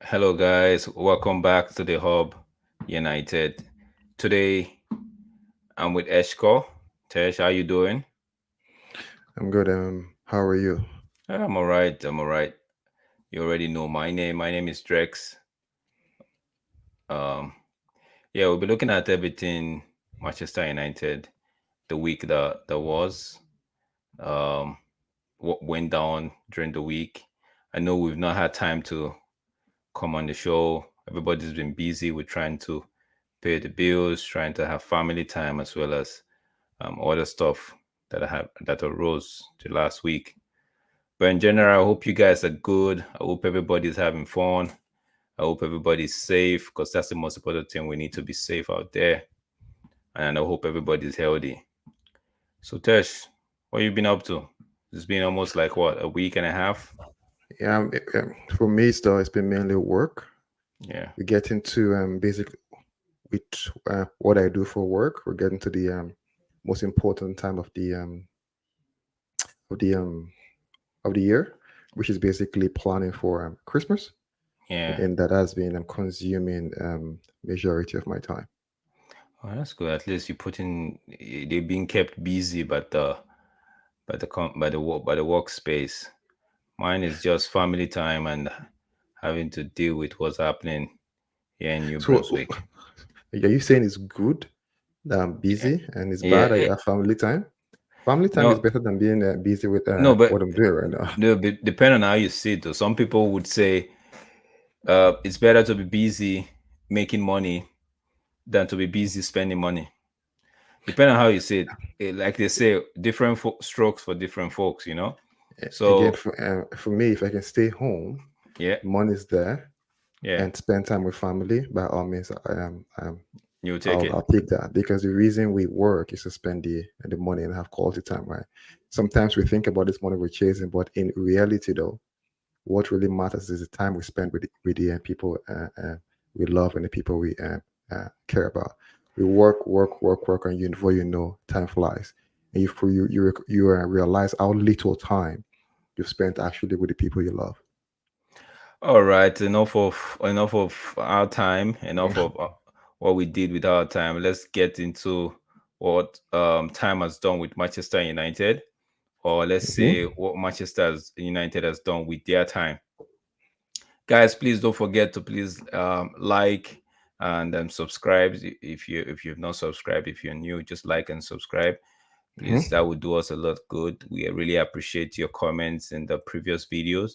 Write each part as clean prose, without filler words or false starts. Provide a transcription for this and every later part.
Hello, guys. Welcome back to the Hub United. Today, I'm with Eshko. Tesh, how you doing? I'm good. How are you? I'm all right. I'm all right. You already know my name. My name is Drex. Um, yeah, we'll be looking at everything Manchester United, the week that was, um, what went down during the week. I know we've not had time to come on the show. Everybody's been busy with trying to pay the bills, trying to have family time, as well as other stuff that arose the last week. But in general, I hope you guys are good. I hope everybody's having fun. I hope everybody's safe because that's the most important thing. We need to be safe out there, and I hope everybody's healthy. So, Tesh, what you been up to? It's been almost like what, a week and a half. Yeah, for me, though, it's been mainly work. Yeah. We get into basically with what I do for work. We're getting to the most important time of the um of the year, which is basically planning for Christmas, Yeah. and that has been consuming majority of my time. Oh, that's good. At least you put in. They're being kept busy, but by the workspace. Mine is just family time and having to deal with what's happening here in New So, Brunswick. are you saying it's good that I'm Yeah, busy and it's yeah. bad that you have family time? Family time is No, better than being busy with no, but what I'm doing right now. depending on how you see it. Though some people would say it's better to be busy making money than to be busy spending money. Depending on how you see it, like they say, different strokes for different folks. Again, So for me, if I can stay home, yeah, money's there, yeah, and spend time with family, by all means, you take it. I'll take that because the reason we work is to spend the money and have quality time, right? Sometimes we think about this money we're chasing, but in reality, though, what really matters is the time we spend with the people we love and the people we care about. We work, and you before you know, time flies, and you realize how little time you've spent actually with the people you love. All right, enough of our time, enough Yeah. of what we did with our time. Let's get into what time has done with Manchester United, or let's say Hmm. what United has done with their time. Guys, please don't forget to please like and subscribe if you've not subscribed. If you're new, just like and subscribe. Please, Hmm. that would do us a lot good. We really appreciate your comments in the previous videos.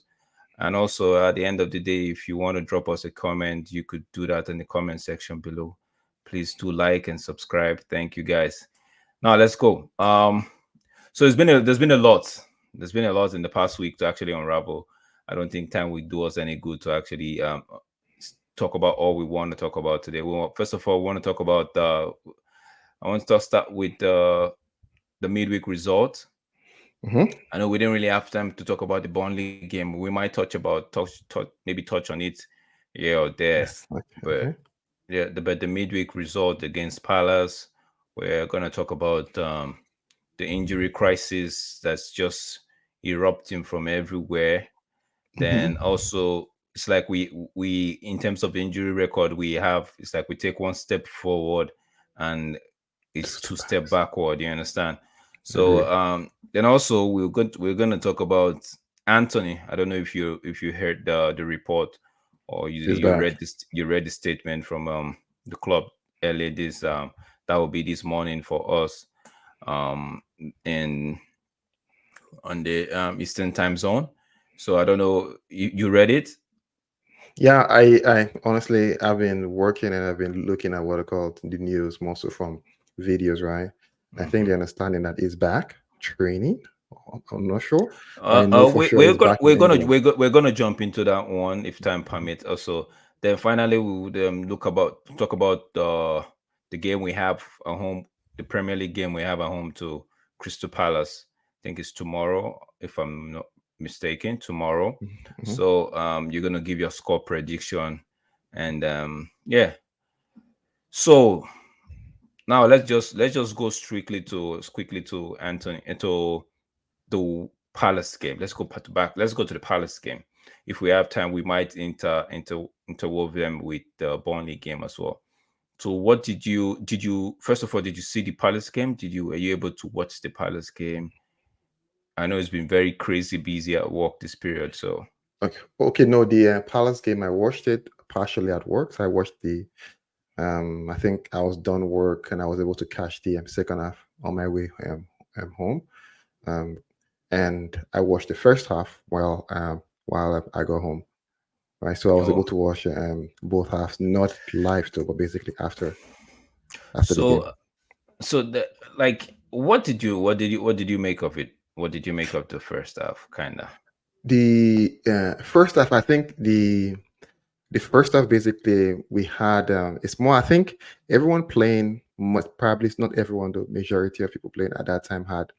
And also, at the end of the day, if you want to drop us a comment, you could do that in the comment section below. Please do like and subscribe. Thank you, guys. Now let's go. So there's been a lot. There's been a lot in the past week to actually unravel. I don't think time will do us any good to actually talk about all we want to talk about today. First of all, we want to talk about. I want to start with the midweek result. Hmm. I know we didn't really have time to talk about the Burnley game. We might maybe touch on it here or there, Yes. Okay. but Okay. yeah, but the midweek result against Palace, we're gonna talk about the injury crisis that's just erupting from everywhere. Then Hmm. also, it's like we in terms of the injury record we have, it's like we take one step forward and Two it's step two-step backs. backward. You understand? Agree. So then also we're gonna talk about Anthony. I don't know if you heard the report or you He's you back. read this you read the statement from the club earlier this that will be this morning for us um in on the Eastern time zone. So I don't know, you read it? Yeah, I honestly I've been working and I've been looking at what I call the news mostly from videos, right? I think Hmm. the understanding that he's back training I'm not sure, but I know for we, sure he's back in England. we're gonna jump into that one if time permits. Also, then finally we would talk about the game we have at home, the Premier League game we have at home to Crystal Palace. I think it's tomorrow, if I'm not mistaken. Tomorrow. Mm-hmm. So you're gonna give your score prediction, and yeah. So now let's just go strictly to quickly to Anthony into the Palace game. Let's go back. Let's go to the Palace game. If we have time, we might interwove them with the Burnley game as well. So, what did you first of all did you see the Palace game? Were you able to watch the Palace game? I know it's been very crazy busy at work this period. So, Okay, no, the Palace game, I watched it partially at work. So I watched the, I think I was done work and I was able to catch the second half on my way home. Um, and I watched the first half while I go home. Right, so I was able oh, to watch both halves, not live though, but basically after the game. so the like, what did you make of it? What did you make of the first half? Kinda. The first half, I think the first half basically we had it's more. I think everyone playing, probably it's not everyone, the majority of people playing at that time had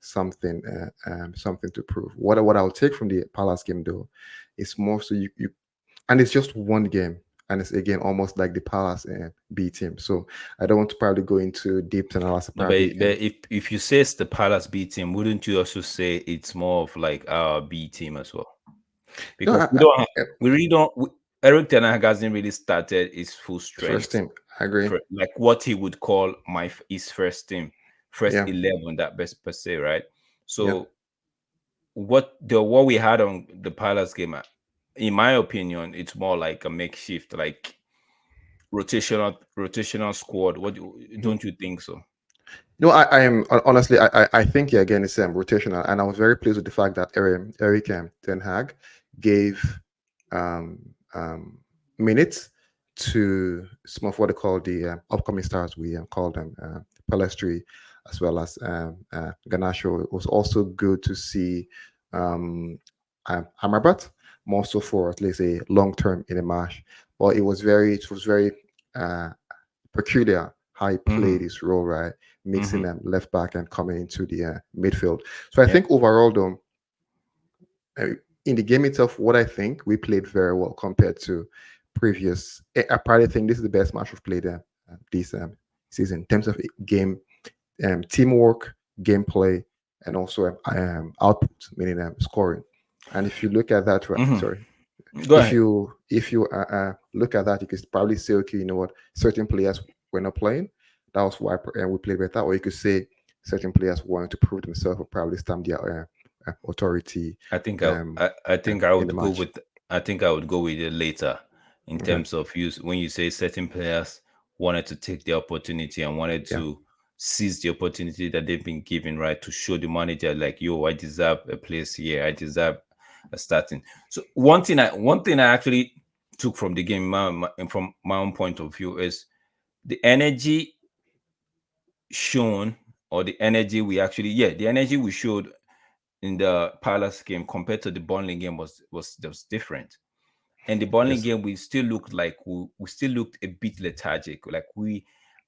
something to prove. What I'll take from the Palace game though is more so you and it's just one game, and it's again almost like the Palace B team. So I don't want to probably go into deep analysis. No, Probably but if you say it's the Palace B team, wouldn't you also say it's more of like our B team as well? no, Because we really don't. Eric Ten Hag hasn't really started his full first strength team. I agree. for like what he would call his first team, first Yeah, 11, that best per se, right? yeah. So what we had on the Palace game, in my opinion, it's more like a makeshift, like rotational squad. Mhm. Don't you think so? No, I am honestly, I think yeah, again it's rotational, and I was very pleased with the fact that Eric Ten Hag gave um, um, minutes to some of what they call the upcoming stars. We call them Palestri, as well as Ganacho. It was also good to see Amrabat, more so for at least a long term in a match. But it was very uh, peculiar how he played Hmm. his role, right? Mixing Hmm. them left back and coming into the midfield. So I Yeah. think overall, though, uh, in the game itself, what I think we played very well compared to previous. I probably think this is the best match we've played this season in terms of game teamwork, gameplay, and also output, meaning scoring. And if you look at that, Hmm. sorry, Go if ahead. you look at that, you could probably say, okay, you know what, certain players were not playing. That was why we played better. Or you could say certain players wanted to prove themselves or probably stamp their authority I think I think I in the would go match. with it later in Okay. terms of use when you say certain players wanted to take the opportunity and wanted Yeah. to seize the opportunity that they've been given, right, to show the manager like, yo, I deserve a place here, I deserve a starting. So one thing I actually took from the game, from my own point of view, is the energy shown, or the energy we actually, the energy we showed in the Palace game compared to the Burnley game was different. And the Burnley Yes. game, we still looked like we still looked a bit lethargic. Like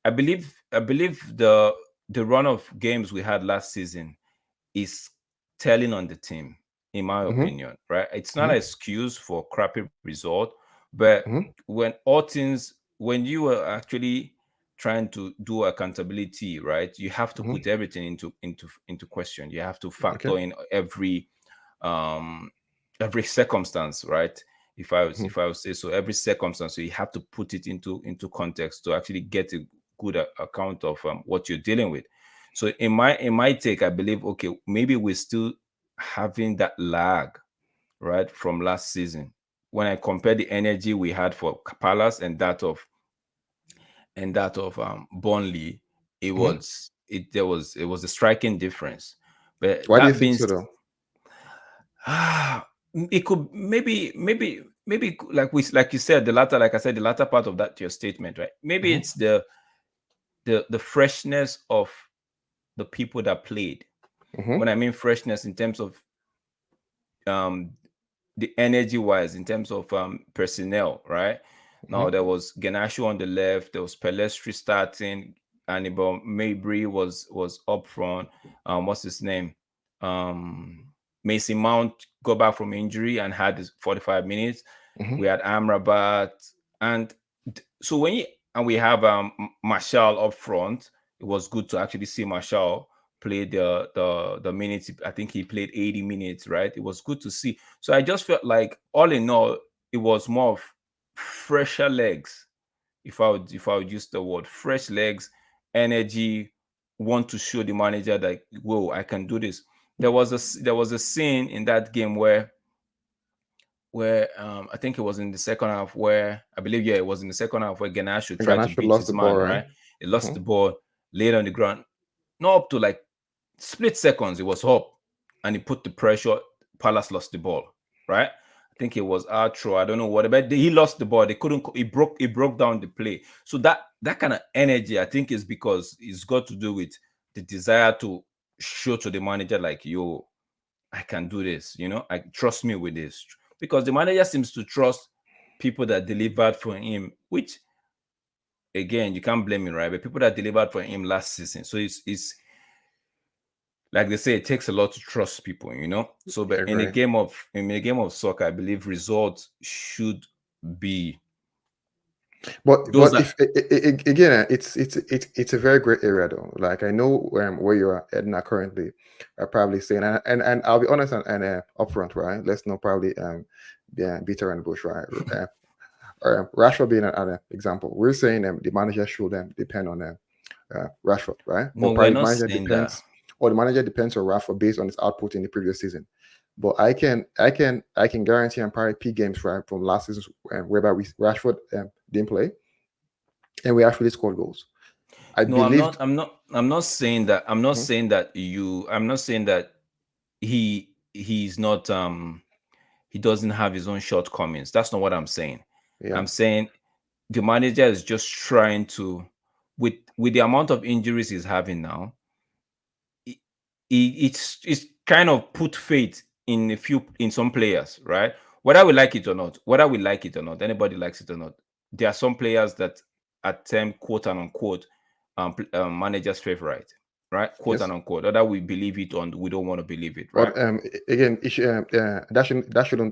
I believe the run of games we had last season is telling on the team, in my Mm-hmm. opinion. Right? It's not Mm-hmm. an excuse for crappy result, but Mm-hmm. when you are actually trying to do accountability, right, you have to Mm-hmm. put everything into question. You have to Okay. factor in um every circumstance, right? Mm-hmm. If I would say so, every circumstance. So you have to put it into context to actually get a good account of what you're dealing with. So in my take, I believe, okay, maybe we're still having that lag, right, from last season. When I compare the energy we had for Palace and that of Burnley, Mm-hmm. it was a striking difference. But Why do you that think being so, though? it could maybe like you said, like I said, the latter part of that your statement, right? Maybe Mm-hmm. it's the freshness of the people that played. When Mm-hmm. I mean freshness in terms of um the energy wise, in terms of personnel, right? Now Mm-hmm. there was Ganashu on the left, there was Pelestri starting, Annibal Mabry was up front. What's his name? Um Mason Mount got back from injury and had his 45 minutes. We Mm-hmm. had Amrabat, and so when you and we have Marshall up front. It was good to actually see Marshall play the minutes. I think he played 80 minutes, right? It was good to see. So I just felt like all in all, it was more of fresher legs. If I would use the word fresh legs, energy, want to show the manager that whoa, I can do this. There was a scene in that game where I think it was in the second half where I believe it was in the second half where Ganacho And tried to Ganache beat lost his the ball, man, right? right? He lost Mm-hmm. the ball, laid on the ground, not up to like split seconds, it was up, and he put the pressure. Palace lost the ball, right? I think it was outro. I don't know what, but he lost the ball. They couldn't. He broke down the play. So that kind of energy, I think, is because it's got to do with the desire to show to the manager like, yo, I can do this. I trust me with this because the manager seems to trust people that delivered for him, which again you can't blame him, right? But people that delivered for him last season. So it's like they say, it takes a lot to trust people. So, I but agree. in a game of soccer, I believe results should be those But that if again, it's a very great area though. Like I know where you are Edna currently, are probably saying, and I'll be honest and upfront, right? Let's not probably yeah, beat around the bush, right? Rashford being an example, we're saying the manager should depend on Rashford, right? no, Or we're probably not saying that. the manager depends on Rashford based on his output in the previous season. But I can guarantee and probably pick games right from last season whereby Rashford didn't play and we actually scored goals. I No, I'm believed. not. I'm not saying that. I'm not Mhm. saying that you. I'm not saying that he's not. He doesn't have his own shortcomings. That's not what I'm saying. Yeah. I'm saying the manager is just trying to, with the amount of injuries he's having now, it's kind of put faith in some players, right? Whether we like it or not, anybody likes it or not, there are some players that attempt quote and unquote managers favorite, right? Quote and Yes. unquote, whether we believe it or we don't want to believe it, right? But again, that shouldn't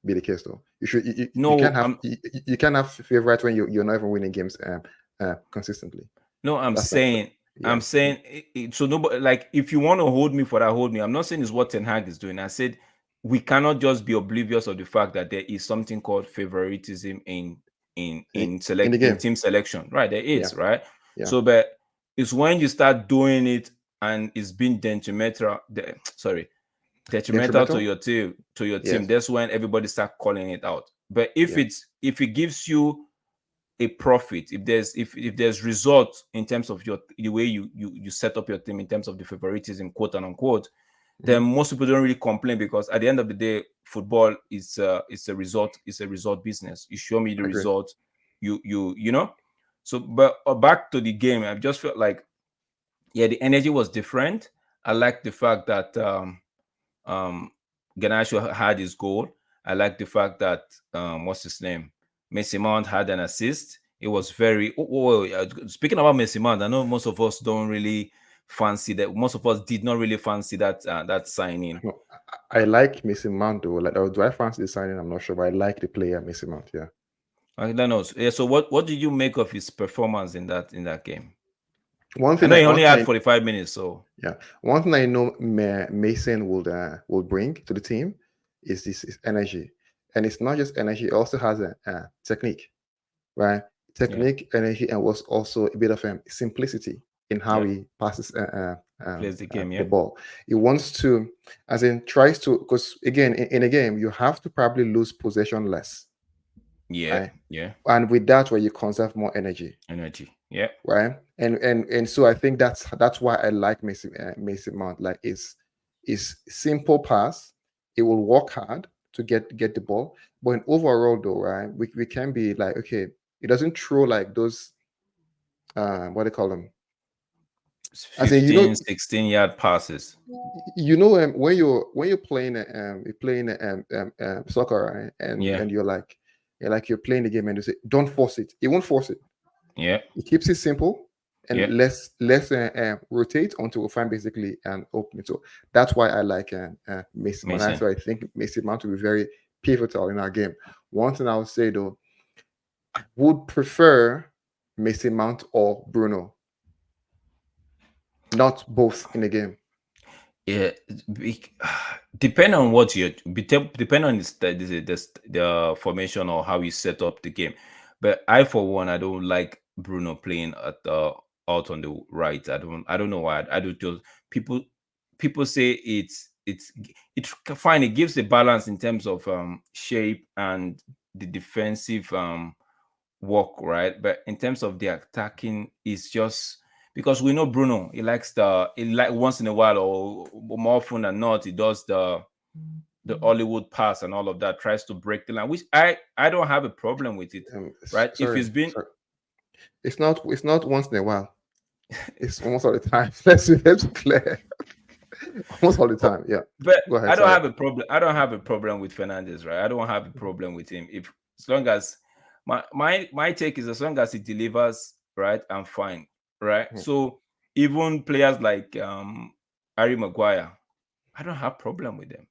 be the case though. You can't No, have you can't have favorites when you're not even winning games consistently. no, I'm That's not. saying, Yeah. so nobody, like, if you want to hold me for that, hold me. I'm not saying it's what Ten Hag is doing. I said we cannot just be oblivious of the fact that there is something called favoritism In the in game. team selection, right? There Yeah. is, right? Yeah. So, but it's when you start doing it and it's being detrimental. Sorry, detrimental to Detrimental. your team. Yes. That's when everybody start calling it out. But if Yeah. it gives you a profit, if there's result in terms of the way you set up your team in terms of the favoritism, quote and unquote, then Hmm. most people don't really complain because at the end of the day, football is a result business. You show me the Agree. result, you know. So, but back to the game, I just felt like, yeah, the energy was different. I like the fact that um Garnacho had his goal. I like the fact that what's his name? Messi Mount had an assist. It was very speaking about Messi Mount, I know most of us don't really fancy that. Most of us did not really fancy that signing. No, I like Mason Mount though. Like, do I fancy the signing? I'm not sure, but I like the player Mason Mount. Yeah. I don't know. Yeah, so what did you make of his performance in that game? One I thing know I he one only thing had I 45 minutes, so Yeah, one thing I know Mason will bring to the team is this is energy, and it's not just energy; it also has a technique, right? yeah, Technique, energy, and was also a bit of simplicity in how yeah, he passes plays the game, the yeah, ball. He wants to, as in, tries to, because again, in a game, you have to probably lose possession less, yeah, right? yeah, And with that, where you conserve more energy, energy, yeah, right? And so I think that's why I like Mason Mount. Like is simple pass. It will work hard to get the ball, but in overall though, right? We can be like, okay, it doesn't throw like those what do you call them, As in, you know, 15, 16 yard passes. you're playing soccer, right? and Yeah, and you're playing the game and you say don't force it. It won't force it. yeah, It keeps it simple and yeah. let's rotate until we find basically an opening. So that's why I like Mason Mount. That's Mason. why I think Mason Mount will be very pivotal in our game. One thing I would say though, I would prefer Mason Mount or Bruno, not both in the game. Yeah, depend on what you depend on the formation or how you set up the game. But I, for one, I don't like Bruno playing at the out on the right. I don't know why. I do just people people say it's fine. It gives a balance in terms of shape and the defensive work, right? But in terms of the attacking, it's just because we know Bruno, he like once in a while or more often than not, he does the Hollywood pass and all of that, tries to break the line, which I don't have a problem with it, right? If Sorry, it's been sorry. It's not once in a while. It's almost all the time. Let's be clear. Almost all the oh, time. Yeah. but Go ahead. I don't Sorry. have a problem. I don't have a problem with Fernandez, right? I don't have a problem with him. If as long as my take is as long as he delivers, right, I'm fine, right? Mhm. So even players like Harry Maguire, I don't have problem with them.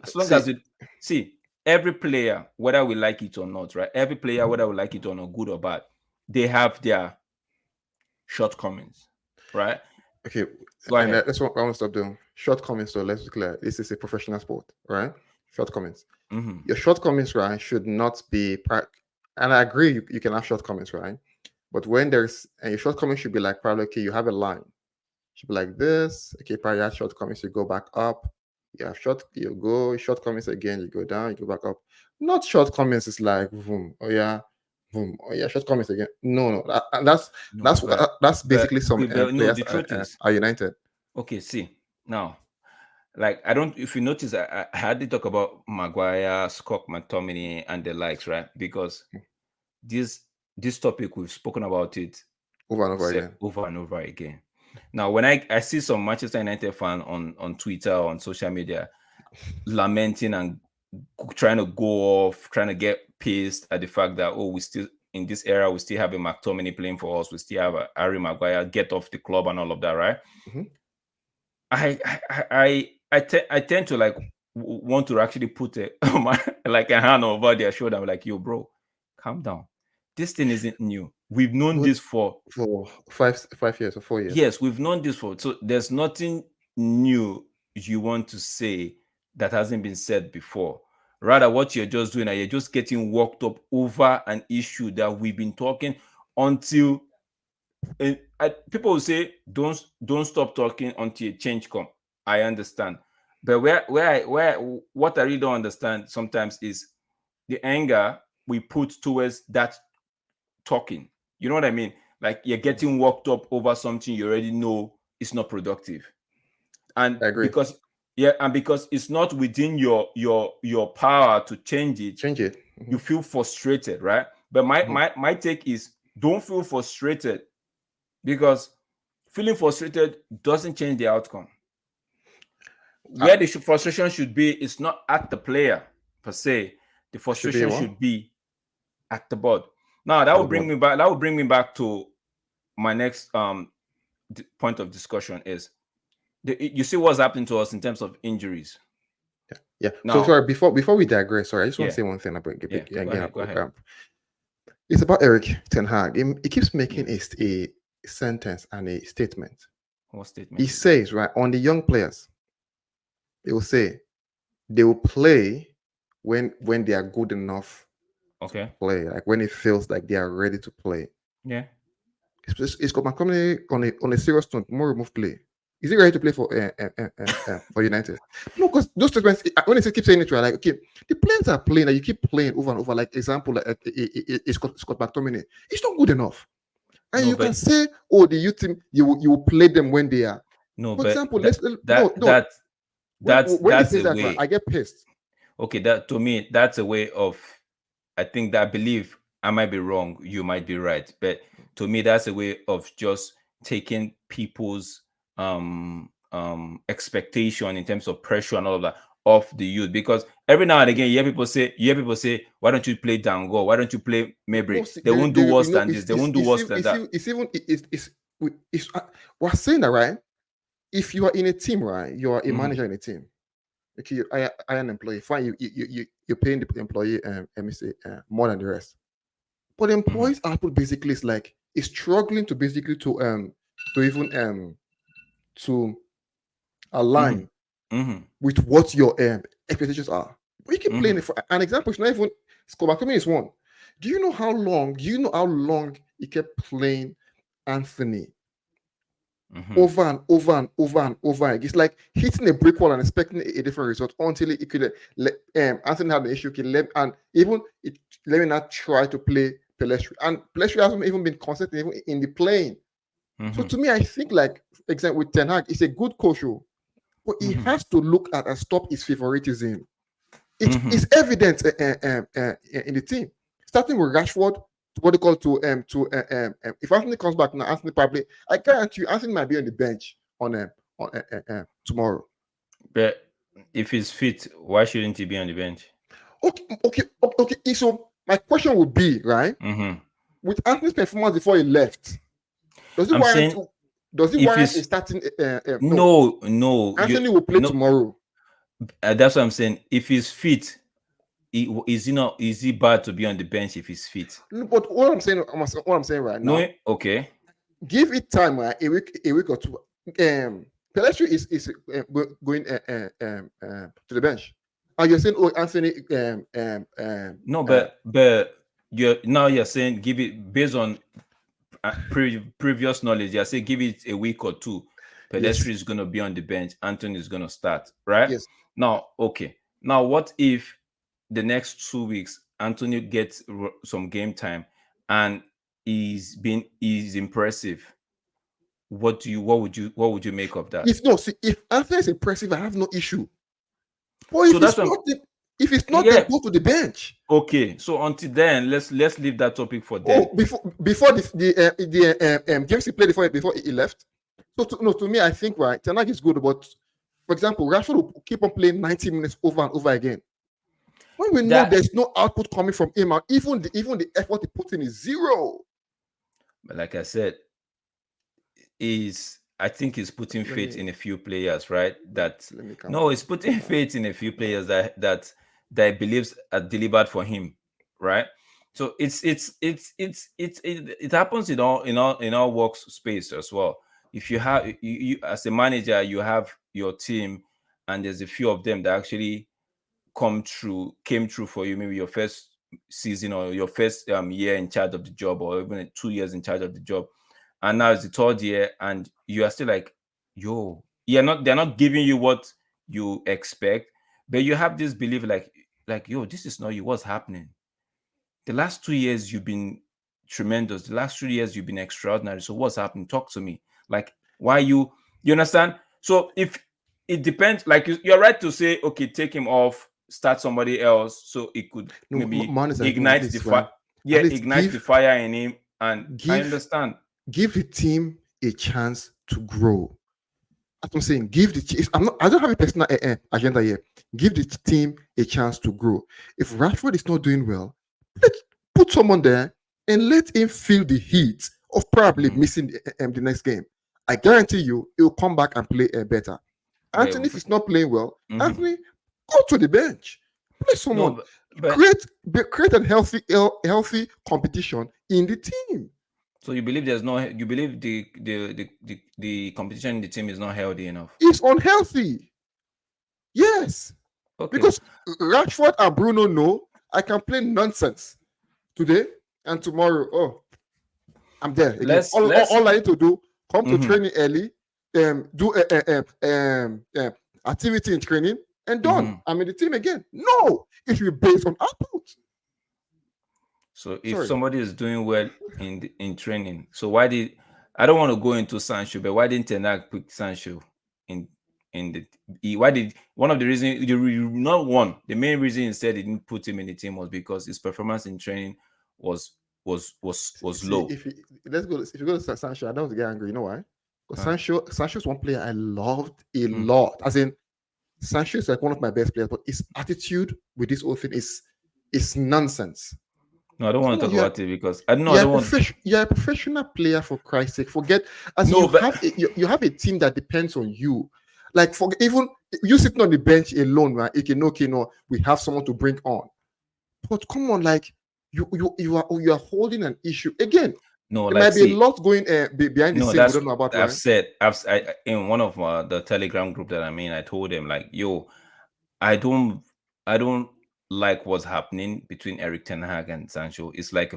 As long See, as it see every player, whether we like it or not, right? Every player, whether we like it or not, good or bad, they have their shortcomings, right? okay, Go and ahead. that's what I want to stop doing. Shortcomings. So let's be clear. This is a professional sport, right? Shortcomings. Hmm. Your shortcomings, right, should not be. And I agree, you can have shortcomings, right? But when there's and your shortcomings should be like probably okay, you have a line. Should be like this. Okay, probably you have shortcomings, you go back up. You go shortcomings again, you go down, you go back up. Not shortcomings is like boom, oh yeah, boom, oh yeah, shortcomings again. No, no, and No, that's but basically some okay, but no, players the truth is, are United. okay, see now, like I don't. If you notice, I had to talk about Maguire, Scott McTominay, and the likes, right? Because this this topic we've spoken about it Over and over again. over and over again. Now, when I see some Manchester United fan on Twitter or on social media lamenting and trying to go off, trying to get pissed at the fact that we still in this era we still have a McTominay playing for us, we still have a Harry Maguire get off the club and all of that, right? Mhm. I tend to like want to actually put like a hand over their shoulder. I'm like, yo, bro, calm down. This thing isn't new. We've known But this for for 5 years or 4 years. yes, we've known this for so there's nothing new you want to say that hasn't been said before. Rather, what you're just doing, you're just getting worked up over an issue that we've been talking until people will say don't stop talking until a change come. I understand, but where what I really don't understand sometimes is the anger we put towards that talking. You know what I mean? Like you're getting worked up over something you already know is not productive, and I agree. because it's not within your power to change it, Change it. you feel frustrated, right? But my Mhm. my take is don't feel frustrated because feeling frustrated doesn't change the outcome. Uh, Where the frustration should be is not at the player per se. The should be frustration what should be at the board. Now at the board. that will bring me back to my next point of discussion is you see what's happening to us in terms of injuries. Yeah, yeah. So Now, sorry. Before we digress, sorry, I just want to yeah, say one thing about yeah, go again. ahead, go ahead. It's about Eric Ten Hag. He keeps Yeah. making a sentence and a statement. What He statement is that? says, right, on the young players, they will say they will play when they are good enough to Okay. play, like when it feels like they are ready to play. Yeah. It's got McCominay on a serious note, more remove play. Is he ready to play for United? No, because those statements, when I keep saying it, right, like, okay, the players are playing, and you keep playing over and over. Like, example, like, Scott McTominay. It's not good enough. And No, you can but say, oh, the youth team, you will play them when they are. no, For but example, that no. that When he that's says a that, right, way. I get pissed. Okay, that to me, that's a way of. I think that I believe I might be wrong, you might be right, but to me, that's a way of just taking people's expectation in terms of pressure and all of that off the youth? Because every now and again you hear people say, why don't you play Dango? Why don't you play No, Mabry? see, They won't do you worse know, than this. They won't do worse than that. it's even it's we're saying that, right? If you are in a team, right, you are a Mhm, manager in a team. Okay, I an employee. Fine, you're paying the employee let me say more than the rest. But the mhm, employee's output basically is struggling to basically to even to mhm, align mhm, with what your expectations are. But you keep playing mhm, it for an example. It's not even Scobacumi is one. Do you know how long he kept playing Anthony mhm, over and over and over and over again? It's like hitting a brick wall and expecting a different result until it could let Anthony had an issue. Okay, and even let me not try to play Pelestri. And Pelestri hasn't even been consistent even in the playing. So mhm, to me, I think like example with Ten Hag, he's a good coach, but he mhm, has to look at and stop his favoritism. It mhm, is evident in the team, starting with Rashford. What they call if Anthony comes back now, Anthony probably I guarantee you Anthony might be on the bench tomorrow. but if he's fit, why shouldn't he be on the bench? Okay. So my question would be right Mhm. with Anthony's performance before he left. Does it I'm warrant? saying Does it if warrant a it's starting? No, no, you Anthony will play no. tomorrow. That's what I'm saying. If he's fit, is he not? Is he bad to be on the bench if he's fit? No, but what I'm saying right No, now, okay. give it time, right? A week or two. Pelestri is going to the bench. And you're saying, oh, Anthony, No, but you're saying give it based on previous knowledge. You're saying give it a week or two. yes, Pedestri is going to be on the bench. Anthony is going to start, right? yes. Now, okay. Now, what if the next 2 weeks Anthony gets some game time and he's impressive? What would you make of that? If no, see, if Anthony is impressive, I have no issue. But So if that's it's what not, if it's not, then yeah. go to the bench. Okay. So until then, let's leave that topic for then. Oh, before the games he played before he left. So no, to me, I think right, Tanag is good, but for example, Rashford will keep on playing 90 minutes over and over again. When we know That there's no output coming from him, and even the effort he puts in is zero. But like I said, is I think he's putting Let faith me in a few players, right? That let me calm no, down. he's putting faith in a few players that he believes are delivered for him, right? So it happens in all workspace as well. If you have you as a manager, you have your team, and there's a few of them that actually came true for you, maybe your first season or your first year in charge of the job, or even 2 years in charge of the job, and now it's the third year and you are still like, yo, they're not giving you what you expect, but you have this belief like, yo, this is not you. What's happening? The last 2 years you've been tremendous. The last 3 years you've been extraordinary. So what's happening? Talk to me. Like, why you understand? So if it depends, like you're right to say, okay, take him off, start somebody else, so it could No, maybe man is again at ignite the least fire. right. Yeah, At least ignite the fire in him. And I give understand. give the team a chance to grow. As I'm saying, I don't have a personal agenda here. Give the team a chance to grow. If Rashford is not doing well, let's put someone there and let him feel the heat of probably Mhm. missing the next game. I guarantee you, he'll come back and play better. But Anthony, if he's not playing well, mhm. Anthony, go to the bench, play No, someone, but create a healthy competition in the team. so you believe the competition in the team is not healthy enough. It's unhealthy. Yes, Okay. because Rashford and Bruno know I can play nonsense today and tomorrow. Oh, I'm there again. All I need to do, come to Mhm, training early, do activity in training, and done. mhm. I'm in the team again. No, it should be based on output. So if Sorry. somebody is doing well in training, so why did I don't want to go into Sancho, but why didn't Tenak pick Sancho in why did one of the reasons not one the main reason he said he didn't put him in the team was because his performance in training was was See, low. let's go. If you go to Sancho, I don't get angry. You know why? Because Huh. Sancho's one player I loved a Hmm. lot. As in, Sancho is like one of my best players, but his attitude with this whole thing is nonsense. No, I don't want Come to on, talk about it because I don't know. I don't want. you're a professional player for Christ's sake. Forget as in No, but you have a team that depends on you. Like for even you sitting on the bench alone, right? Okay, no, okay, no, we have someone to bring on. But come on, like you are holding an issue again. no, There like might be a see, lot going behind the no, scene we that's don't know about, I've right? said. In one of the Telegram group that I'm in, I told them like, yo, I don't I don't like what's happening between Eric Ten Hag and Sancho. It's like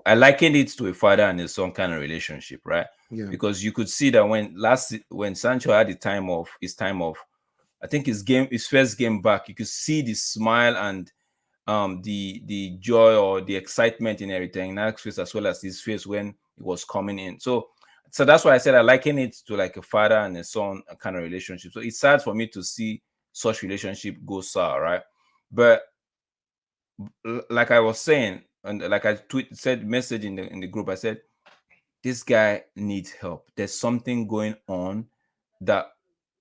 I likened it to a father and his son kind of relationship, right? Yeah, Because you could see that when Sancho had his time off, I think his first game back, you could see the smile and the joy or the excitement in Eric Ten Hag's face as well as his face when he was coming in. So that's why I said I liken it to like a father and a son kind of relationship. So it's sad for me to see such relationship go sour, right? But like I was saying, and like I said message in the group, I said this guy needs help. There's something going on that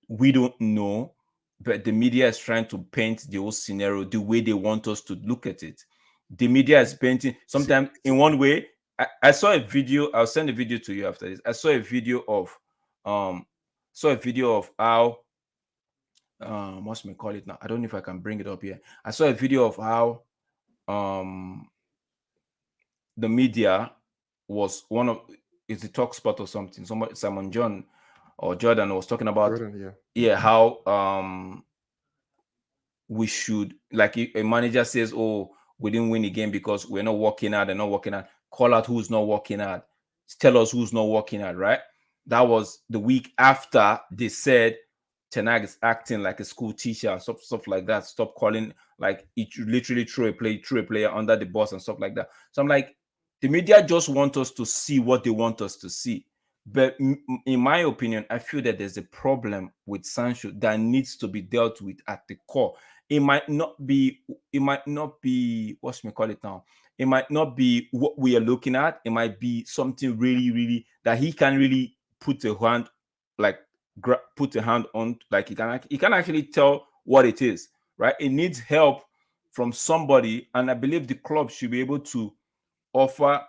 we don't know, but the media is trying to paint the whole scenario the way they want us to look at it. The media is painting see, sometimes in one way. I saw a video. I'll send a video to you after this. I um saw a video of how what's me call it now? I don't know if I can bring it up here. I saw a video of how um the media was one of is the talk spot or something. Somebody Simon John or Jordan was talking about, Jordan. Yeah, yeah, how we should, like, if a manager says, oh, we didn't win the game because we're not working out, they're not working out, call out who's not working out, tell us who's not working out, right? That was the week after they said Tenag is acting like a school teacher and stuff like that. Stop calling, like, it literally threw a player under the bus and stuff like that. So I'm like, the media just want us to see what they want us to see. But in my opinion, I feel that there's a problem with Sancho that needs to be dealt with at the core. It might not be, what's me call it now? It might not be what we are looking at. It might be something really, really that he can really put a hand, like put a hand on, like he can actually tell what it is, right? It needs help from somebody, and I believe the club should be able to offer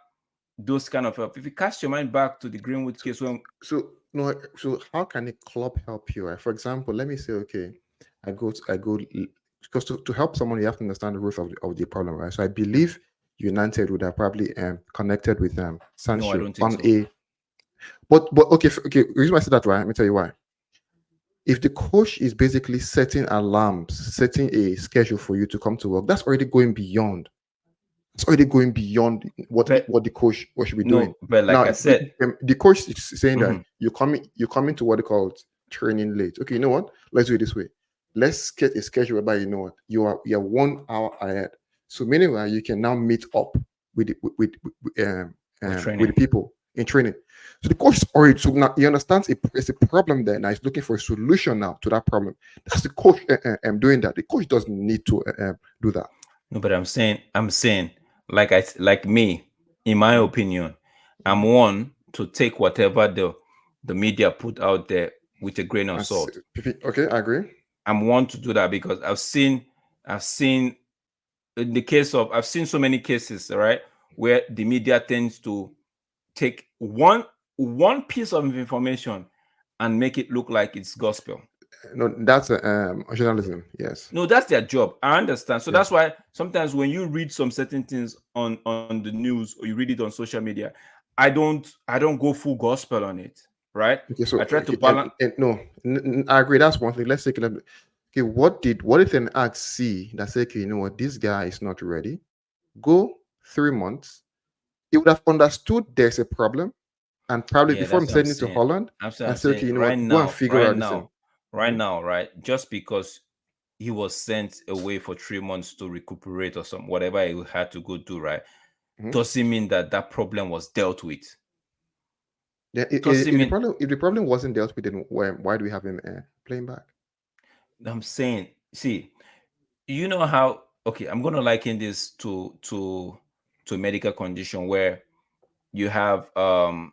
those kind of help. If you cast your mind back to the Greenwood so case when so no, so how can a club help you, right? For example, let me say, okay, I go because to help someone you have to understand the root of the problem, right? So I believe United would have probably connected with no, I Sancho don't think on so. a but okay, okay, the reason why I said that, right, let me tell you why. If the coach is basically setting alarms, setting a schedule for you to come to work, that's already going beyond. It's already going beyond But what the coach what should be doing. no, but like Now, I said, the coach is saying that mhm, you're coming to what they call training late. Okay, you know what? Let's do it this way. Let's get a schedule whereby you know what you are 1 hour ahead. So meanwhile, you can now meet up with we're with the training. people in training. So the coach is already so now he understands it's a problem there. Now he's looking for a solution now to that problem. That's the coach doing that. The coach doesn't need to do that. No, but I'm saying, like me, in my Mhm, opinion, I'm mhm. one to take whatever the media put out there with a grain of That's salt. okay. I agree. I'm one to do that because I've seen in the case of I've seen so many cases, right, where the media tends to take one piece of information and make it look like it's gospel. No, that's journalism. Yes. No, that's their job. I understand. So Yeah. that's why sometimes when you read some certain things on the news or you read it on social media, I don't go full gospel on it, right? Okay. So I try to okay, balance. and no, I agree. That's one thing. Let's take it. Okay. What did an act see that say, okay, you know what, this guy is not ready? Go 3 months. He would have understood there's a problem, and probably Yeah, before him that's what I'm sending it to saying. Holland That's what and I'm say, okay, saying. you know Right what, go and now, figure right out this thing. now, right Mhm, now, right? Just because he was sent away for 3 months to recuperate or some whatever he had to go do, right? mhm. Doesn't mean that that problem was dealt with. Yeah, Doesn't mean if the problem wasn't dealt with, then why do we have him playing back? I'm saying, see, you know how, okay, I'm gonna liken this to to a medical condition where you have a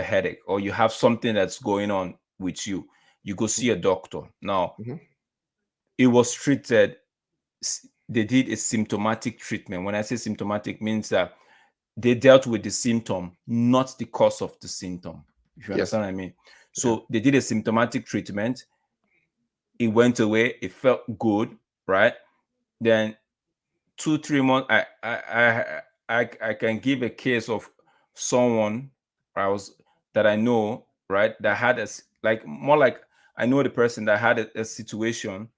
headache or you have something that's going on with you, you go see a doctor. Now, Mm-hmm. it was treated. They did a symptomatic treatment. When I say symptomatic, means that they dealt with the symptom, not the cause of the symptom. If you Yes. understand what I mean. Yeah. So they did a symptomatic treatment. It went away. It felt good, right? Then 2 3 months, I can give a case of someone I was that I know, right, that had like more like I know the person that had a situation,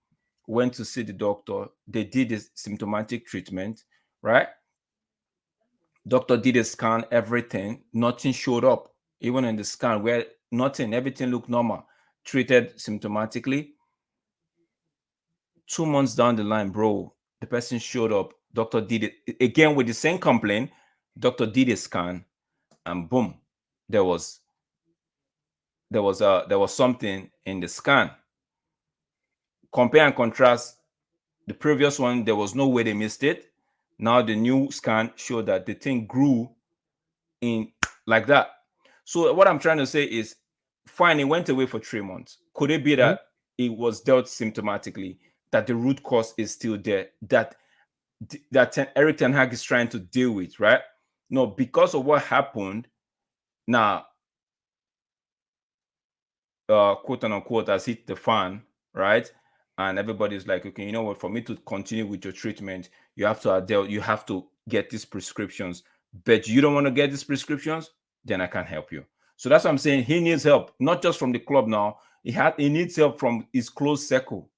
went to see the doctor. They did a symptomatic treatment, right? Doctor did a scan, everything, nothing showed up. Even in the scan, where nothing, everything looked normal. Treated symptomatically. 2 months down the line, bro, the person showed up. Doctor did it again with the same complaint. Doctor did a scan, and boom, there was there was something in the scan. Compare and contrast the previous one. There was no way they missed it. Now the new scan showed that the thing grew in like that. So what I'm trying to say is, fine, it went away for 3 months. Could it be Mm-hmm. that it was dealt symptomatically, that the root cause is still there, that Eric Ten Hag is trying to deal with, right? No, because of what happened now, quote unquote, has hit the fan, right? And everybody's like, okay, you know what? For me to continue with your treatment, you have to adhere, you have to get these prescriptions. But you don't want to get these prescriptions, then I can't help you. So that's what I'm saying. He needs help, not just from the club now. He needs help from his close circle.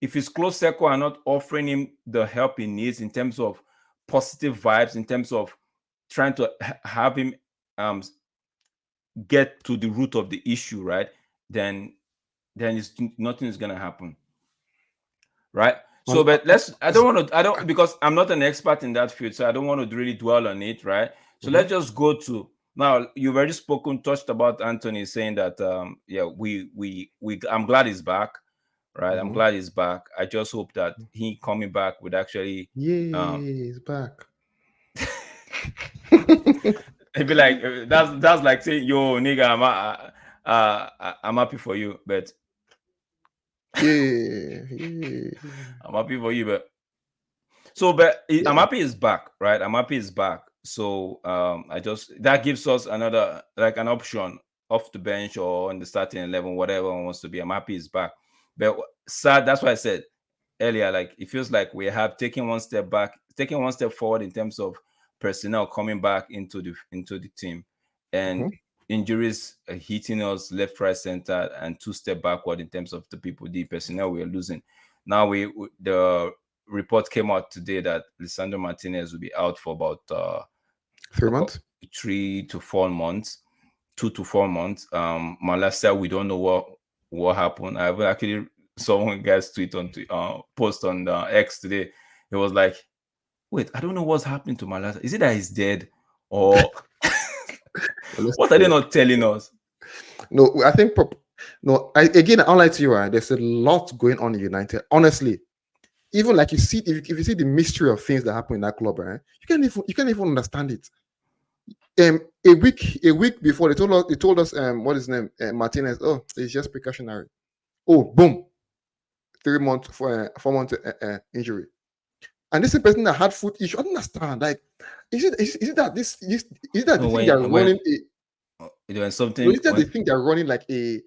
If his close circle are not offering him the help he needs in terms of positive vibes, in terms of trying to have him um, get to the root of the issue, right? Then nothing is gonna happen, right? On, So, but on, let's. I don't want to. I don't because I'm not an expert in that field, so I don't want to really dwell on it, right? So mm-hmm. let's just go to now. You've already touched about Anthony saying that yeah, we I'm glad he's back, right? I'm Mm-hmm. glad he's back. I just hope that he coming back would actually um Yay, he's back. it'd be like that's like saying, yo nigga, I'm happy for you, but Yeah, yeah. I'm happy for you, but so, but I'm Yeah. happy he's back, right? I'm happy he's back. So, I just that gives us another like an option off the bench or in the starting 11, whatever one wants to be. I'm happy he's back. But sad, that's why I said earlier, like it feels like we have taken one step back, taking one step forward in terms of personnel coming back into the team, and Mm-hmm. injuries hitting us left, right, center, and two-step backward in terms of the personnel we're losing. Now the report came out today that Lisandro Martinez will be out for about Three a cou- months. 3 to 4 months, 2 to 4 months. Malaysia, we don't know what happened. I haven't actually saw one guy's tweet on post on X today. It was like, wait, I don't know what's happening to Malaysia. Is it that he's dead, or Unless what are they not telling us? no, I think no. Again, I like to you. Right? There's a lot going on in United. Honestly, even like you see, if you see the mystery of things that happen in that club, right? You can't even understand it. A week before they told us what is his name, Martinez. Oh, it's just precautionary. Oh, boom, 3 months for 4 months injury. And this is a person that had foot issue. I don't understand. Like, is it that is it that No, they think they're running a when no, something is it that they when think they're running like a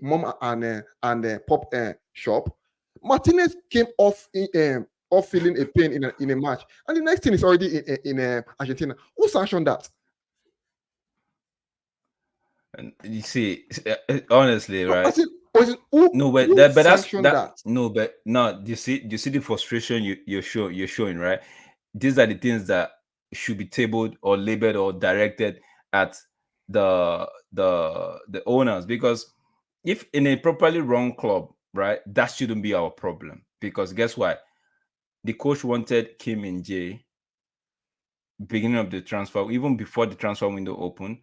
mom and pop shop? Martinez came off feeling a pain in a match, and the next thing is already in Argentina. Who sanctioned that? and you see, honestly, No, I right? said, No, who but that's sanctioned that. that? No, but no. You see the frustration you're showing, right? These are the things that should be tabled or labeled or directed at the owners, because if in a properly run club, right, that shouldn't be our problem. Because guess what? The coach wanted Kim in J beginning of the transfer, even before the transfer window opened.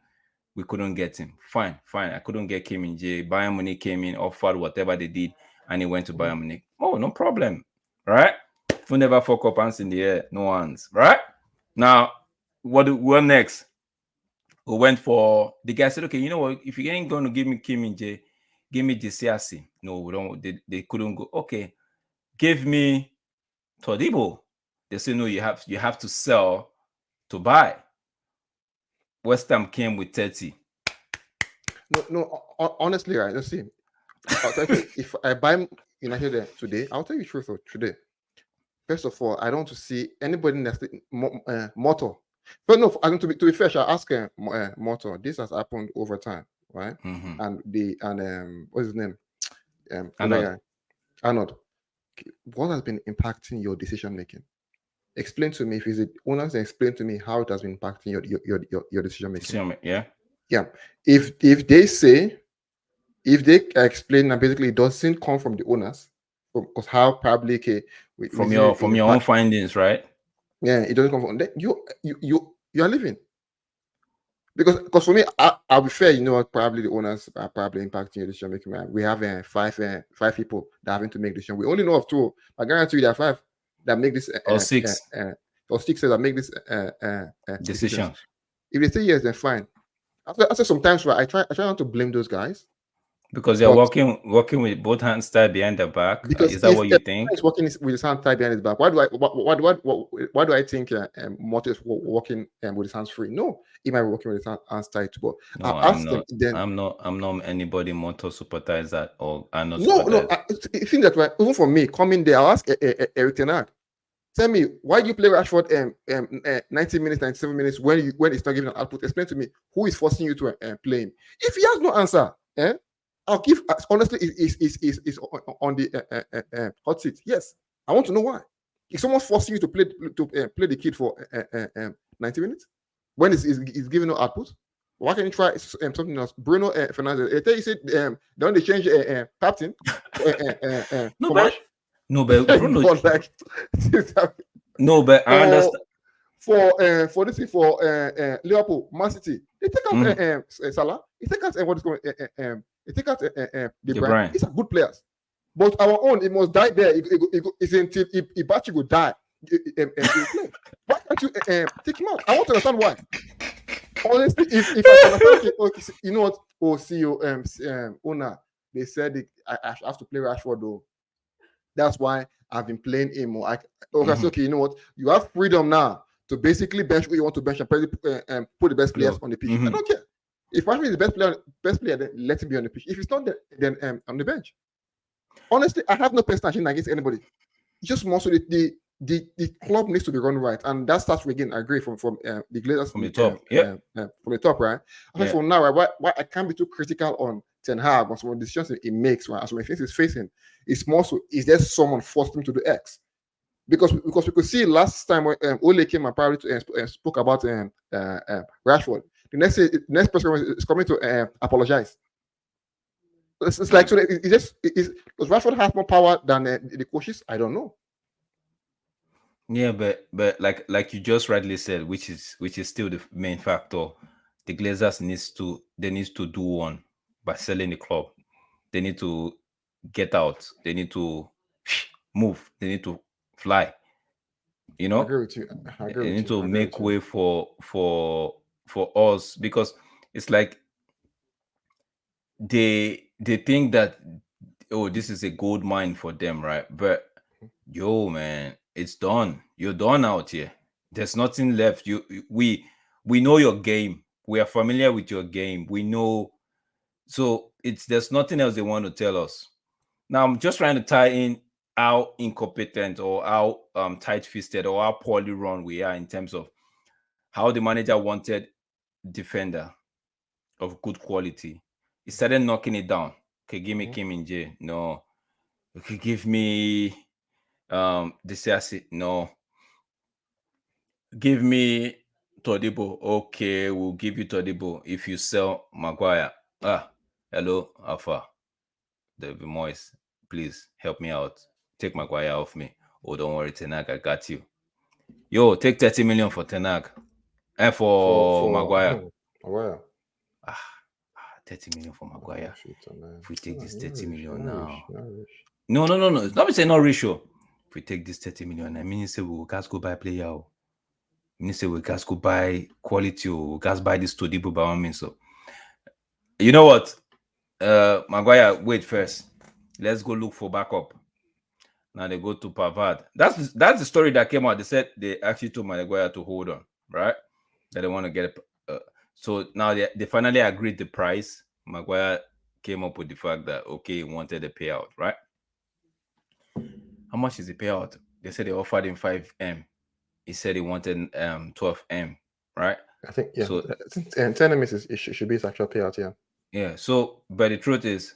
We couldn't get him. Fine. I couldn't get Kim in J. Bayern Munich came in, offered whatever they did, and he went to Mhm. Bayern Munich. Oh, no problem. Right? If we never fuck up hands in the air, no hands. Right? Now, what next? We went for the guy said, okay, you know what? If you ain't going to give me Kim and J, give me the CRC. No, we don't. They couldn't go. Okay, give me Todibo. They say no, you have to sell to buy. West Ham came with 30. No, no. Honestly, right. Let's see. I'll tell you, if I buy United today, I'll tell you the truth. Today, first of all, I don't want to see anybody next Motor. But no, I mean, to be fair, I'll ask Motor. This has happened over time, right? Mm-hmm. And what's his name? Other Arnold. guy, Arnold. What has been impacting your decision making? Explain to me if it's the owners, and explain to me how it has been impacting your decision making. Yeah. Yeah, if they say, if they explain that basically it doesn't come from the owners, because how probably okay, From reason your it from your own impact. findings, right? Yeah, it doesn't come from then you are living. Because for me, I'll be fair. You know what? Probably the owners are probably impacting your decision making. Man, we have five people that having to make decision. We only know of two. I guarantee you there are five that make this Or six or six that make this decisions. decisions. If they say yes, then fine. After sometimes, right, I try not to blame those guys, Because they're but working with both hands tied behind the back. because Is that if what a you man think? is working with his hand tied behind his back, why do I think Morty is working with his hands free? No, he might be working with his hands tied too. But No, I'll I'm ask them not. then. I'm not anybody motor sympathizer or I'm not No, sympathize. I think that right, even for me coming there, I'll ask Eric Ten Hag. Tell me why do you play Rashford 90 minutes, 97 minutes when it's not giving an output? Explain to me who is forcing you to play him. If he has no answer, I'll give honestly is on the hot seat. Yes, I want to know why. If someone's forcing you to play the kid for 90 minutes when it's giving no output, why can't you try something else? Bruno Fernandez. I tell you, said don't they change captain No, for but match? no, but Bruno. But like No, but I for understand. for this thing for Liverpool, Man City, they take out Mhm. Salah, they take out what is going, they take out De De Bruyne. Bruyne. These are good players, but our own it must die there. It's until Ibachi will die. He will play. Why can't you take him out? I want to understand why. Honestly, if I can understand, okay, you know what? Oh, CEO owner, they said I have to play Rashford though. That's why I've been playing him more. Okay, so Mhm. okay, you know what? You have freedom now to basically bench who you want to bench and put the best players Close. on the pitch. I Mhm. don't care. If Rashford is the best player, then let him be on the pitch. If it's not, then on the bench. Honestly, I have no personal against anybody. It's just more so the club needs to be run right, and that starts again. I agree from the Glazers From the top. Yep. from the top, right? I think Yeah. for now, right, why I can't be too critical on Ten Hag on some of the decisions that he makes, right? As some of the things he's facing, it's more so is there someone forced him to do X? Because we could see last time when Ole came and probably spoke about Rashford. The next person is coming to apologize. It's like Mm. so. It just does Rashford have more power than the coaches? I don't know. Yeah, but like you just rightly said, which is still the main factor. The Glazers needs to do one by selling the club. They need to get out. They need to move. They need to fly. You I know, agree with you. I agree they with need you. to I agree make with you. way for us because it's like they think that oh this is a gold mine for them, right? But yo man, it's done. You're done out here. There's nothing left. We know your game. We are familiar with your game. We know, so it's there's nothing else they want to tell us. Now I'm just trying to tie in how incompetent or how tight-fisted or how poorly run we are in terms of how the manager wanted defender of good quality. He started knocking it down. Okay, give me Mhm. Kim in J. No. Okay, give me this asset. No. Give me Todibo. Okay, we'll give you Todibo if you sell Maguire. Hello, Alpha. David Moyes. Please help me out. Take Maguire off me. Oh, don't worry, Tenag, I got you. Yo, take 30 million for Tenag. And for For Maguire. well, 30 million for oh Maguire. shit, man. If we take No, this not 30 rich, million not rich, now. not rich. No, no, no, no. Let me say not ratio. If we take this 30 million, I mean, say we will guys go buy player. Oh. You say we guys go buy quality, we guys buy this to Dibu by all means. So you know what? Maguire, wait first. Let's go look for backup. Now they go to Pavard. That's the story that came out. They said they actually told Maguire to hold on, right? That they want to get it. So now they finally agreed the price. Maguire came up with the fact that okay, he wanted a payout, right? How much is the payout? They said they offered him 5M. He said he wanted 12M, right? I think So 10 minutes should be his actual payout. Yeah. yeah. So but the truth is,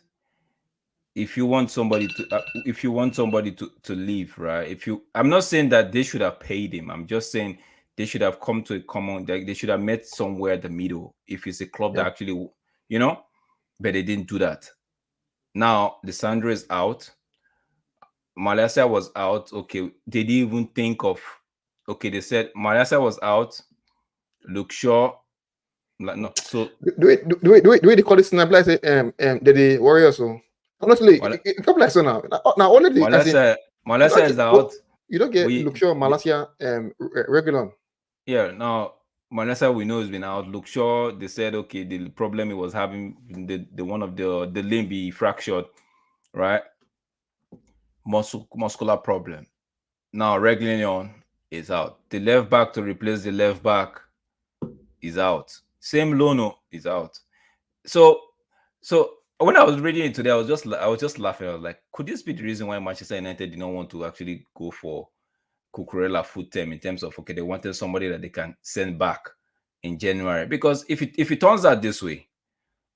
if you want somebody to leave, right? I'm not saying that they should have paid him. I'm just saying they should have come to a common. They should have met somewhere in the middle. If it's a club that Yeah. actually, you know, but they didn't do that. Now the Sandro is out. Malaysia was out. Okay, they didn't even think of. Okay, they said Malaysia was out. Luke Shaw, like no. So Do we they call this snap like say the Warriors? So honestly, Mal- a couple like so now only as in you Malaysia don't is get out. you don't get We Luxor the, Malaysia regular. Yeah, now Manessa we know has been out. Look, sure, they said okay, the problem he was having the one of the limb be fractured, right? Muscular problem. Now Reglinion is out. The left back to replace the left back is out. Same Lono is out. So so when I was reading it today, I was just laughing. I was like, could this be the reason why Manchester United did not want to actually go for Cucurella full term in terms of okay, they wanted somebody that they can send back in January? Because if it turns out this way,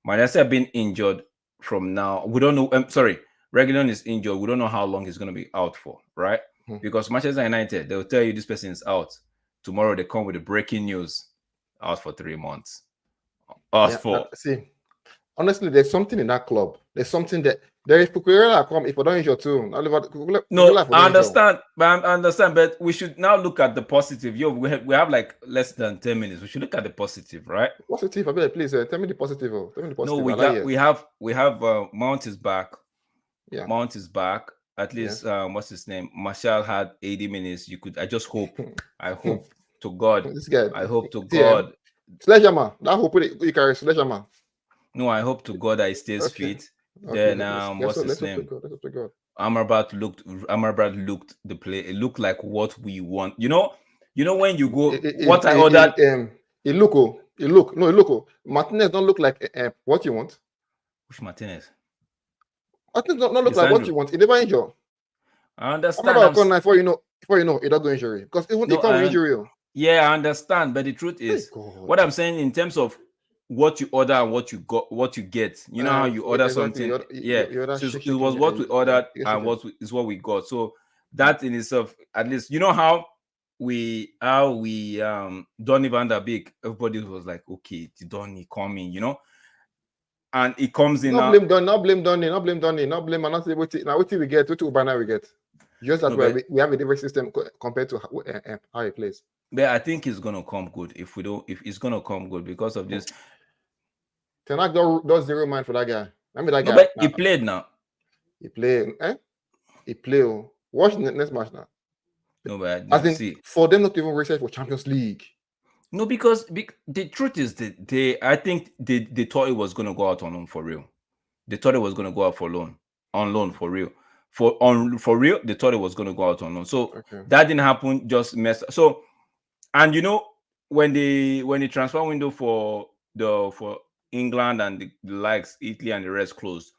Manchester being injured from now, we don't know. Sorry, Reguilon is injured. We don't know how long he's going to be out for, right? Hmm. Because Manchester United, they'll tell you this person is out. Tomorrow they come with the breaking news, out for 3 months. Out Yeah, for see, honestly, there's something in that club. There's something that there is Cucurella come if I don't injure too. No, Cucurella for I don't injure. understand, but I understand. But we should now look at the positive. We have like less than 10 minutes. We should look at the positive, right? Positive, I beg, please tell me the positive. Tell me the No, positive. I like it. we have Mount is back. Yeah, Mount is back. At yeah. least what's his name? Marshall had 80 minutes. You could. I hope to God. This guy, I hope to see, God. Sledgehammer. That who put it, you carry Sledgehammer. No, I hope to God that he stays Okay, fit. okay. Then what's Let's his hope to name? God. Let's hope to God. Amrabat looked the play. It looked like what we want. You know when you go It, what I ordered. it look, oh, it look, no, it look, oh. Martinez don't look like what you want. Which Martinez? Martinez don't look like what Lisandro. you want. He never injure. I understand. Amrabat come now before you know, it don't do injury because even it No, come with injury. yeah, I understand. But the truth Hey is, what God. I'm saying in terms of what you order and what you got, what you get. You know how you order Exactly. something. Yeah. You're that So shake, it shaking. was what we Yeah, ordered yes, and okay. is what we got. So that in itself, at least, you know how we Donny van der Beek, everybody was like, okay, the Donny coming, and it comes in Not now. blame Donny, not blame Donny, not blame Donny, not blame. And not say now what we get, what Ubana we get. Just that No, but we have a different system compared to how he plays. I think it's gonna come good if it's gonna come good because of this. Ten Hag does zero mind for that guy. I mean that No, guy. but he played now. He play, He play. Oh. Watch the next match now. No, but As no, in, see. for them not to even research for Champions League. No, because the truth is that I think they thought it was gonna go out on loan for real. They thought it was gonna go out on loan for real. For real, they thought it was gonna go out on loan. So Okay. that didn't happen. Just mess. So, and when the transfer window for England and the likes, Italy and the rest closed,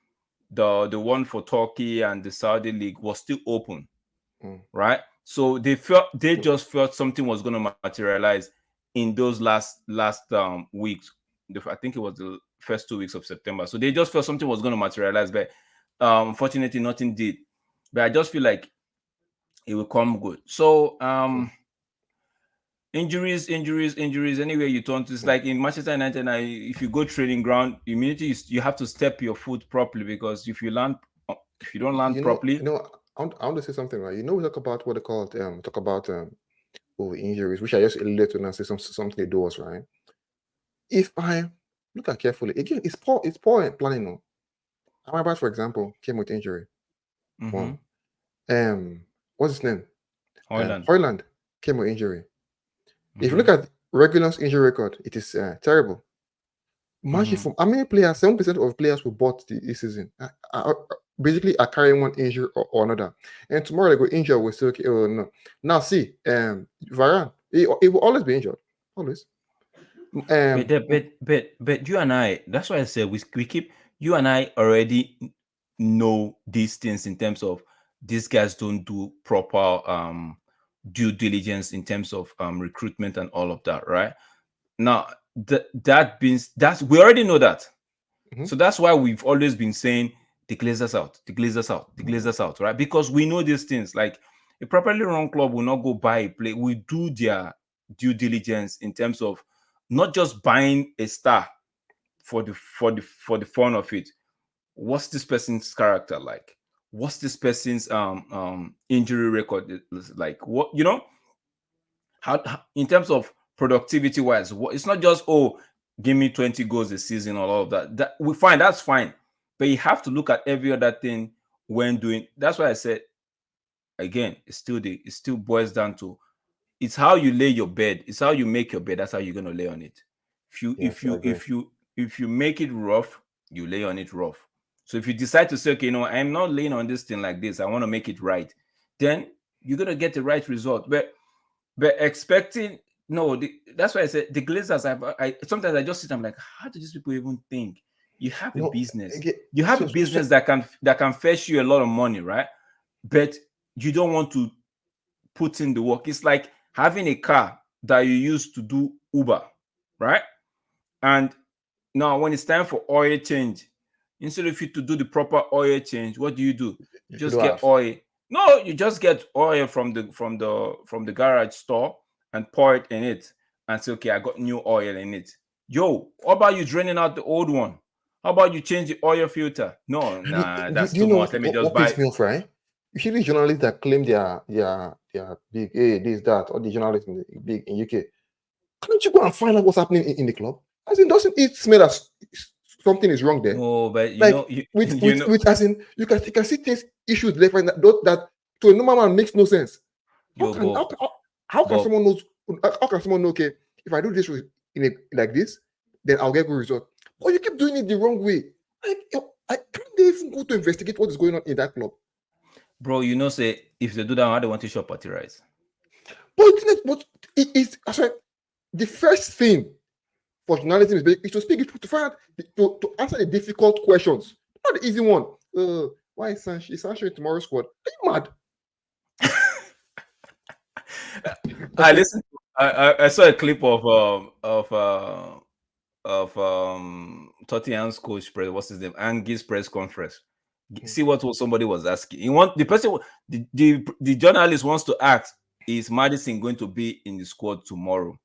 the one for Turkey and the Saudi league was still open, right? So they just felt something was going to materialize in those last weeks. I think it was the first 2 weeks of September. So they just felt something was going to materialize, but unfortunately nothing did. But I just feel like it will come good. So injuries. Anywhere you turn to, it's like in Manchester United. Now, if you go training ground, immediately you have to step your foot properly because if you don't land properly, I want to say something, right? We talk about what they call talk about injuries, which I just alluded to now. Say something they do us, right? If I look at carefully again, it's poor planning. No, Amrabat, for example, came with injury. One, what's his name? Holland. Hoyland came with injury. If you look at Regulon's injury record, it is terrible. Imagine from how many players, 7% of players who bought this season basically are carrying one injury or another. And tomorrow they go injured, we'll say, okay, oh no. Now see, Varane, he will always be injured. Always. But you and I, that's why I said we keep, you and I already know these things in terms of these guys don't do proper due diligence in terms of recruitment and all of that, right? Now that means that's, we already know that. So that's why we've always been saying the Glazers out, the Glazers out, the Glazers out, right? Because we know these things. Like a properly run club will not go buy a play. We do their due diligence in terms of not just buying a star for the fun of it. What's this person's character like? What's this person's injury record like? What, you know, how in terms of productivity wise, what, it's not just, oh, give me 20 goals a season or all of that. That we find, that's fine, but you have to look at every other thing when doing. That's why I said again, it still boils down to, it's how you lay your bed, it's how you make your bed, that's how you're gonna lay on it. If you make it rough, you lay on it rough. So if you decide to say, okay, I'm not laying on this thing like this, I want to make it right, then you're gonna get the right result. But expecting, no, that's why I said the Glazers. I sometimes I just sit, I'm like, how do these people even think? You have a business, that can fetch you a lot of money, right? But you don't want to put in the work. It's like having a car that you use to do Uber, right? And now when it's time for oil change, instead of you to do the proper oil change, what do? You just get oil. No, you just get oil from the garage store and pour it in it and say, okay, I got new oil in it. Yo, how about you draining out the old one? How about you change the oil filter? No, nah, that's too much. Let me just buy. What me off, right? You see these journalists that claim they are big, hey, this, that, all the journalists big in UK. Can't you go and find out what's happening in the club? As in, doesn't it smell as something is wrong there? No, but you like, know, as in, you can see things, issues left and that to a normal man makes no sense. How can someone know? How can someone know? Okay, if I do this like this, then I'll get good result. Or you keep doing it the wrong way. I can't even go to investigate what is going on in that club. Bro, say if they do that, how they want to shop party rice. But it is the first thing for journalism is to speak, to find to answer the difficult questions, not the easy one. Why is Sancho in tomorrow's squad? Are you mad? I listened. I saw a clip of Tottenham's coach press. What's his name? Angie's press conference. See what somebody was asking. The journalist wants to ask, is Maddison going to be in the squad tomorrow?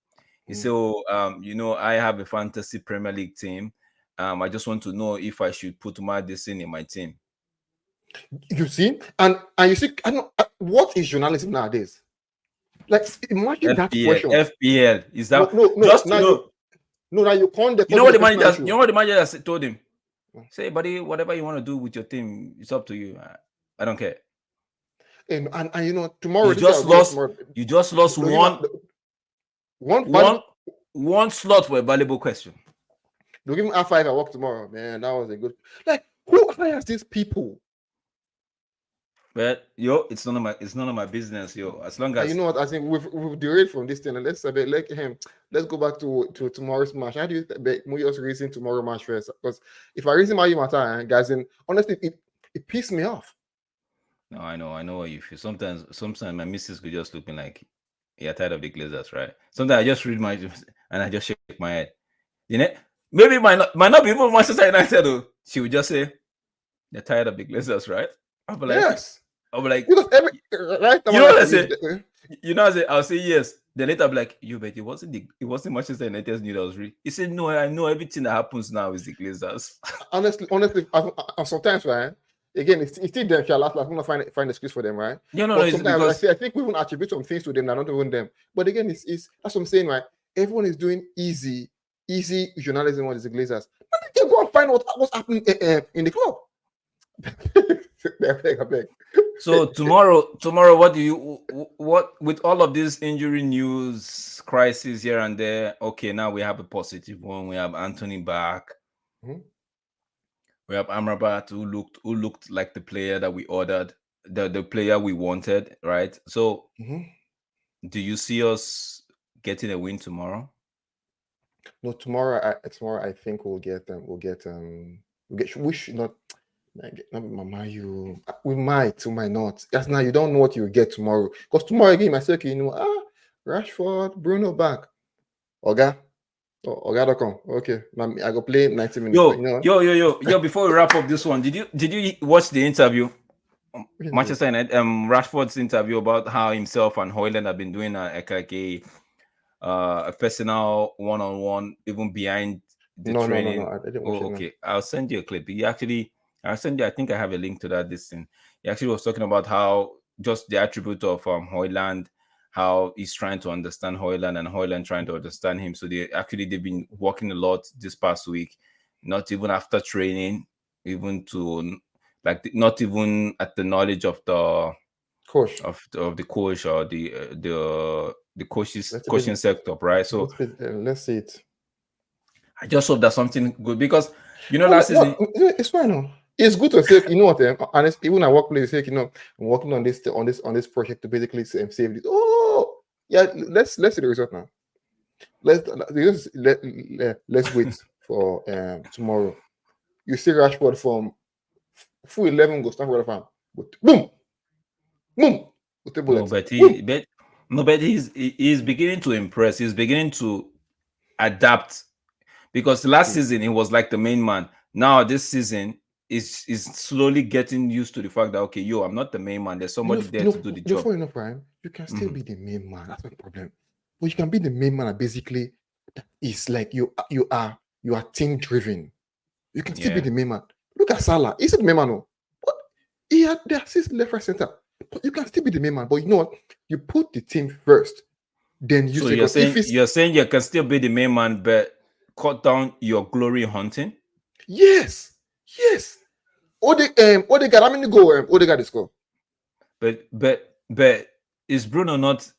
He said, I have a fantasy Premier League team. I just want to know if I should put Maddison in my team. You see, and you see, what is journalism nowadays? Like, imagine that question. FPL is that now you can't. You know what the manager? You know what the manager told him? Say, buddy, whatever you want to do with your team, it's up to you. I don't care. And tomorrow you just lost one slot for a valuable question. They'll give him R5 at work tomorrow, man. That was a good. Like, who hires these people? But it's none of my business, As long as you know what, I think we've derailed from this thing, and let's go back to tomorrow's match. How do you just reason tomorrow match first? Because if I reason my matter, guys, and honestly, it pissed me off. No, I know what you feel. Sometimes my missus could just look me like, you're tired of the Glazers, right? Sometimes I just read my and I just shake my head. Maybe it might not be even Manchester United though. She would just say, they're tired of the Glazers, right? I'll be like, yes. I'll be like, right? You know what I say? I'll say yes. Then later I'll be like, but it wasn't Manchester United's news that was real. He said, no, I know everything that happens now is the Glazers. honestly, sometimes, right? Again, it's still them. I'm gonna find an excuse for them, right? Sometimes I think we even attribute some things to them that not even them. But again, it's that's what I'm saying, right? Everyone is doing easy journalism on the Glazers. But they can go and find out what's happening in the club. I beg. So tomorrow, what with all of this injury news crisis here and there. Okay, now we have a positive one. We have Anthony back. Mhm. We have Amrabat who looked like the player that we ordered, the player we wanted, right? So, Mhm. do you see us getting a win tomorrow? No, tomorrow I think we'll get we should not not Mama you we might not. That's now you don't know what you get tomorrow. Because tomorrow again, I say, okay, Rashford, Bruno back. Oga, Oga.com. Okay, I go play 90 minutes. Yo, You know what? yo, yo, yo, yo! Before we wrap up this one, did you watch the interview? Manchester United, Rashford's interview about how himself and Hoyland have been doing a personal one-on-one, even behind the No. training. I didn't watch Oh, it now. okay. I'll send you a clip. I'll send you. I think I have a link to that. This thing. He actually was talking about how just the attribute of Hoyland, how he's trying to understand Hoyland and Hoyland trying to understand him. So they've been working a lot this past week, not even after training, even to like not even at the knowledge of Coach, the coach or the let's see coaching sector, right? So let's see it. I just hope that something good because No, last season. it's fine. No. It's good to say, you know what, and even at workplace, say, I'm working on this project to basically save this. Oh, yeah, let's see the result now. Let's wait for tomorrow. You see Rashford from full 11 go start with a boom, boom, with the No, bullets. but Boom. he's beginning to impress. He's beginning to adapt because last season he was like the main man. Now this season is slowly getting used to the fact that okay, yo, I'm not the main man. There's somebody there to do the job. Funny enough, Ryan, you can still be the main man. That's not the problem. But you can be the main man. And basically, it's like you are team driven. You can still be Yeah. the main man. Look at Salah. He's the main man, no? But he had the assist left, right, center. But you can still be the main man. But you know what? You put the team first. Then you So second. you're saying you can still be the main man, but cut down your glory hunting. Yes. Odegaard, how many goal Odegaard is score? But is Bruno not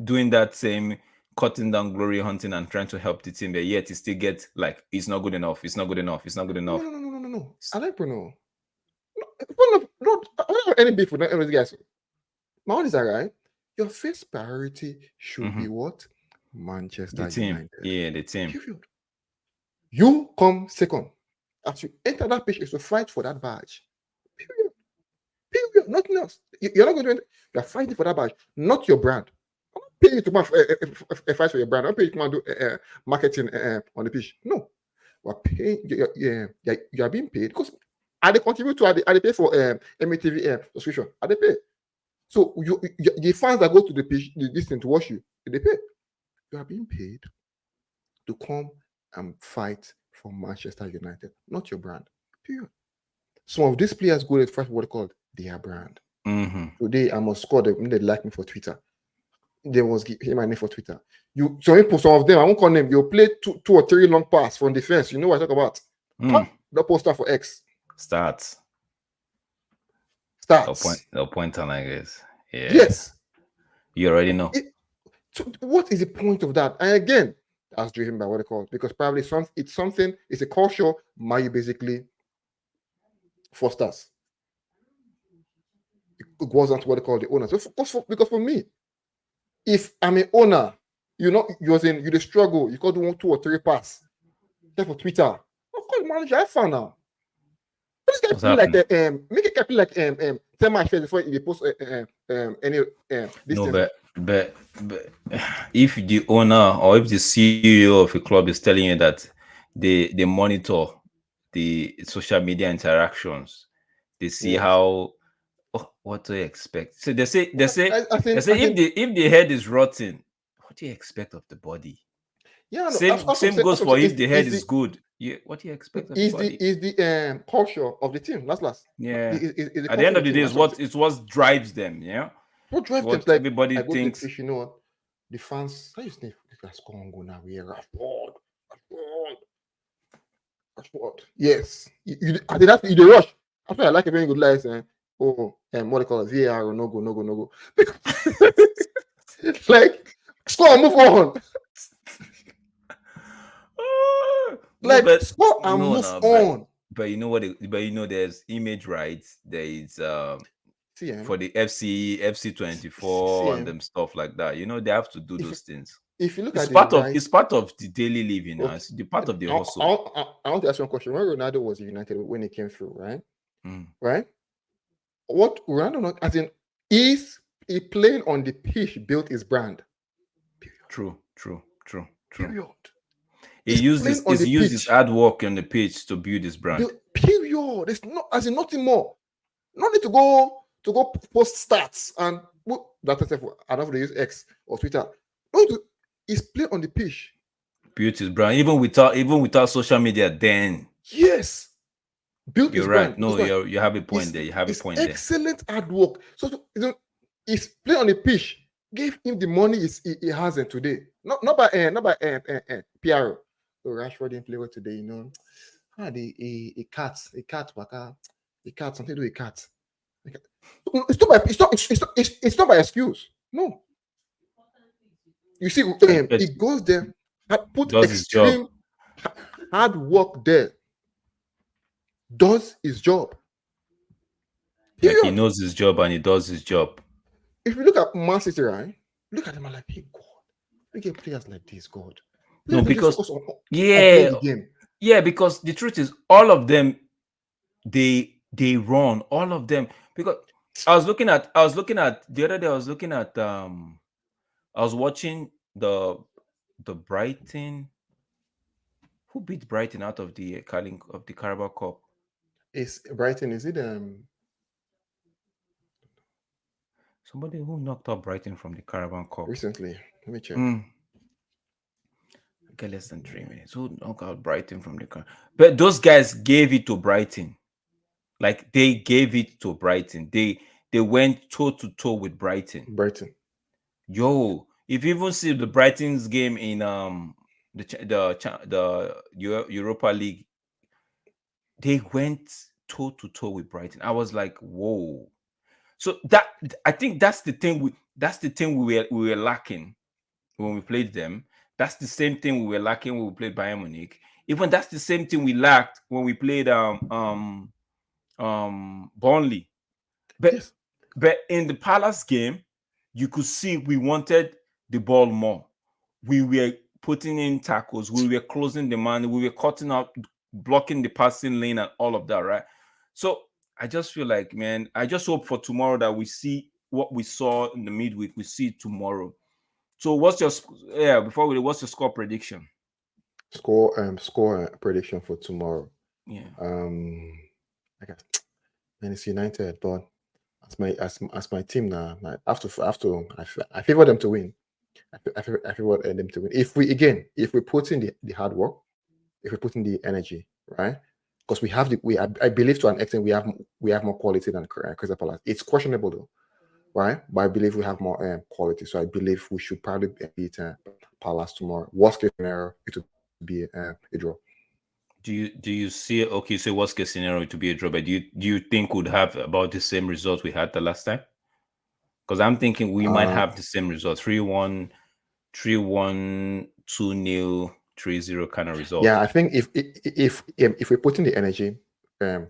doing that same cutting down glory hunting and trying to help the team, but yet he still get like it's not good enough. It's not good enough. It's not good enough. No. I like Bruno. No, I don't have any beef with any of these guys. My own is that right. Your first priority should be what? Manchester The team, United. yeah, the team. Period. You come second. As you enter that pitch, is to fight for that badge. Period. Nothing else. You're not going to enter. You're fighting for that badge, not your brand. I'm not paying you to fight for your brand. I'm not paying you to do marketing on the pitch. No. We're paying. You are being paid because they contribute to. They pay for MATV subscription. They pay. So the fans that go to the pitch, this thing to watch you, they pay. You are being paid to come and fight for Manchester United, not your brand. Period. Some of these players go to fight for what they call their brand. Today, I must score them. They like me for Twitter. They must give my name for Twitter. Some of them, I won't call them. You play two or three long pass from defense. You know what I talk about? The poster for X. Starts. No point on like this. Yeah. Yes. You already know. So what is the point of that? And again, that's driven by what they call, because probably it's a culture you basically fosters. It wasn't what they call the owner. So because for me, if I'm an owner, you the struggle, you got 1, 2 or 3 pass. There for Twitter. Of course, manager, I found now. This guy play like make it play like 10 match before he post any this no, thing. But if the owner or if the CEO of a club is telling you that they monitor the social media interactions, they see how what do you expect? So they say if the head is rotten, what do you expect of the body? Yeah, no, same goes for if the head is good. Yeah, what do you expect of the body? Is the culture of the team last. Yeah. Is At the end of the day, it's what drives them. Yeah. What drives them? Like everybody I go thinks. To the pitch, you know what? The fans, how you say, go now. We are Rashford. Yes. I did that. You rush. After I like a very good lies. What they call it, VAR or no go. Like Score and move on. No, Like but score and no, move no, on. but you know what? But there's image rights. There is CM, for the FC 24 and CM. them stuff like that. They have to do If those things. if you look It's at the part of right, it's part of the daily living. Now. okay. It's the part of the I, hustle. I want to ask you one question. When Ronaldo was in United when he came through, right? Mm. Right? What Ronaldo not as in is he playing on the pitch built his brand. True, true, true, true. Period. He He's used playing his on he's the used his pitch. hard work on the pitch to build his brand. Period. There's not as in nothing more. No need to go post stats and that I don't know use X or Twitter. No, he's playing on the pitch. Built his brand even without social media. Then Yes, built you're his right. brand. No, His brand. you have a point It's, there. You have a it's point there. excellent hard work. So he's playing on the pitch. Gave him the money he hasn't today. Not by PR. So Rashford didn't play well today. A cat something to do with a cat. It's not by excuse. No, you see, it goes there. Put Does his job. extreme hard work there. Does his job. Like he Period. knows his job and he does his job. If you look at Man City, right? Look at them and like, hey God, we get players like this, God. No, Players like this because focus on playing yeah, the game. yeah, because the truth is all of them they run, all of them. Because I was looking at the other day, I was watching the Brighton. Who beat Brighton out of the Carabao Cup? Is Brighton? Is it Somebody who knocked out Brighton from the Carabao Cup. recently? Let me check. Okay, less than 3 minutes. Who knocked out Brighton from the Carabao? But those guys gave it to Brighton. Like they gave it to Brighton. They went toe to toe with Brighton. Brighton. Yo, if you even see the Brighton's game in the Europa League, they went toe to toe with Brighton. I was like, whoa. So I think that's the thing we were lacking when we played them. That's the same thing we were lacking when we played Bayern Munich. Even that's the same thing we lacked when we played Burnley. But Yes. but in the Palace game, you could see we wanted the ball more. We were putting in tackles, we were closing the man, we were cutting out, blocking the passing lane and all of that, right? So I just feel like, man, I just hope for tomorrow that we see what we saw in the midweek, we see it tomorrow. So what's your what's your score prediction? Score prediction for tomorrow. Yeah. I guess man, it's United, but as my team now, I favor them to win. I favor them to win. If we put in the hard work, if we put in the energy, right? Because I believe to an extent we have more quality than Crystal Palace. It's questionable though, right? But I believe we have more quality. So I believe we should probably beat Palace tomorrow. Worst case scenario, it would be a draw. Do you see okay, so worst case scenario to be a draw, but do you think we'd have about the same result we had the last time? Because I'm thinking we might have the same result 3-1, 3-1, 2-0, 3-0 kind of result. Yeah, I think if we put in the energy,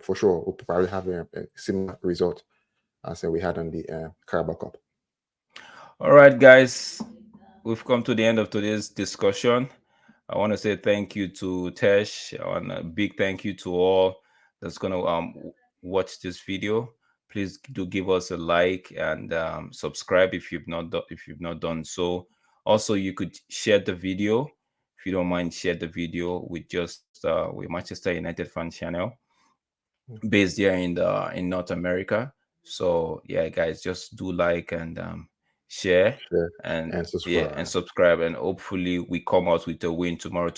for sure we'll probably have a similar result as we had on the Carabao Cup. All right, guys, we've come to the end of today's discussion. I want to say thank you to Tesh and a big thank you to all that's going to watch this video. Please do give us a like and subscribe if you've not done so. Also, you could share the video if you don't mind. Share the video with with Manchester United fan channel based here in North America. So yeah, guys, just do like and share and And subscribe. subscribe, and hopefully we come out with a win tomorrow.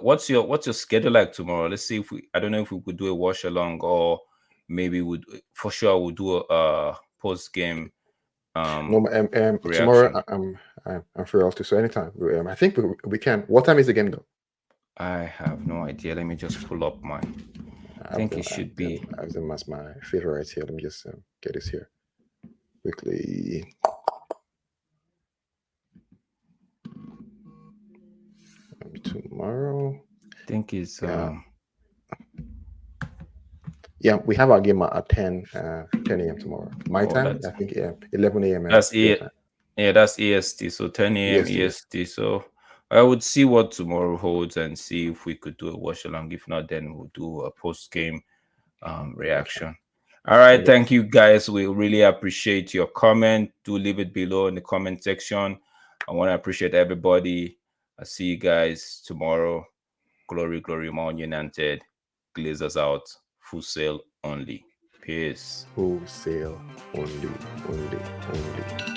What's your schedule like tomorrow? Let's see if I don't know if we could do a watch along, or maybe for sure we'll do a post game No, tomorrow reaction. I'm free also, so anytime. I think we can. What time is the game though? I have no idea. Let me just pull up mine. I think it should be. I have them as my favorites here. Let me just get this here quickly. Tomorrow. I think it's Yeah. Yeah, we have our game at 10 a.m. tomorrow. My oh time, that's I think, yeah, 11 a.m. that's Your E time. yeah, that's EST. So 10 a.m. EST. EST. So I would see what tomorrow holds and see if we could do a watch along. If not, then we'll do a post game Okay. reaction. All right, Okay. thank you guys. We really appreciate your comment. Do leave it below in the comment section. I want to appreciate everybody. I'll see you guys tomorrow. Glory, glory, Man United. Glazers out. Full sail only. Peace. Wholesale only, only, only.